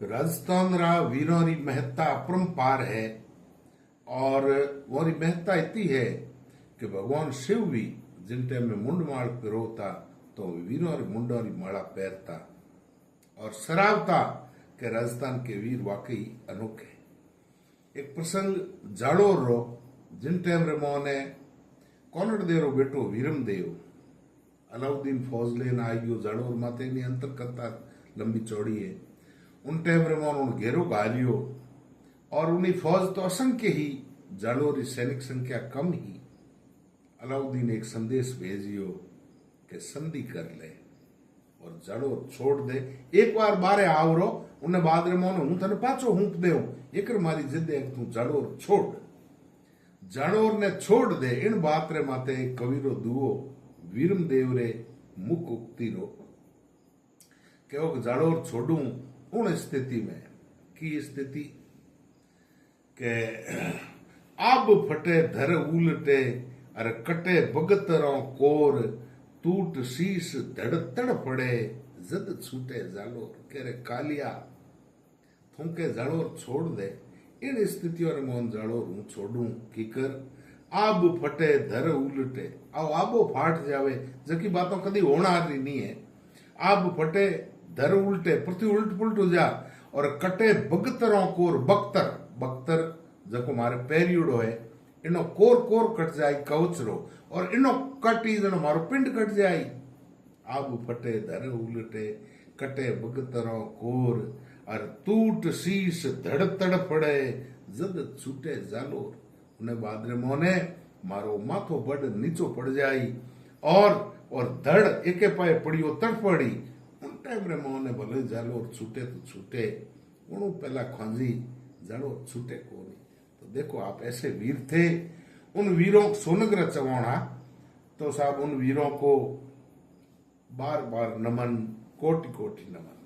राजस्थान रा वीरों री महत्ता अपरंपार है। और वो री महत्ता इतनी है कि भगवान शिव भी जिन टाइम में मुंड माल पिरोता तो वीरों री मुंडों री माला पैरता और सरावता कि राजस्थान के वीर वाकई अनोखे। एक प्रसंग जाड़ोर रो जिन टाइम रे मोने कोनड़ देरो बेटो वीरम देव अलाउद्दीन फौज लेन आई गयो जाड़ोर माते नी अंतर कथा लंबी चौड़ी है। उन टाइम रे मोन उन घेरो गालियो और उन्हीं फौज तो असंख्य ही जाड़ोर सैनिक संख्या कम ही। अलाउद्दीन एक संदेश भेजियो कि संधि कर ले और जाड़ोर छोड़ दे। एक बार बारे आवरो उन्हें बाद रे मोन हूं तने पाछो हूंप देऊ एक मारी जिद है तू जाड़ोर छोड़। जाड़ोर ने छोड़ दे इन बात रे माते कविरो दुओ वीरम देव रे मुख उक्ति रो कि जाड़ोर छोड़ू उन स्थिति में की स्थिति के आब फटे धर उलटे अरे कटे बगतरों कोर टूट शीश धड़तड़ पड़े जद छूटे जालोर के रे कालिया थूके जाड़ोर छोड़ दे। इन स्थितियों में मोहन जाड़ोर हूं छोड़ू की कर आब फटे धर उलटे आओ आबो फाट जावे जकी बातों कदी होना रही नहीं है। आब फटे धर उल्टे पृथ्वी उल्ट पुलट हो जा और कटे बगतरों कोर बख्तर बख्तर जको मारे पैरियोड़ो है इनो कोर कोर कट जाए कवचरो और इनो कटी जनो मारो पिंड कट जाए। आब फटे धर उलटे कटे बगतरों कोर और टूट शीश धड़तड़ पड़े जद छूटे जालोर। उन्हें बादरे मोने मारो माथो बड़ नीचो पड़ जाई और धड़ एके पाए पड़ियो तड़ पड़ी। उन टाइम रे मोने भले जालोर छूटे तो छूटे उनु पहला खांजी जालोर छूटे कोनी। तो देखो आप ऐसे वीर थे। उन वीरों सोनग्र चवाणा तो साहब उन वीरों को बार बार नमन कोटि कोटि नमन।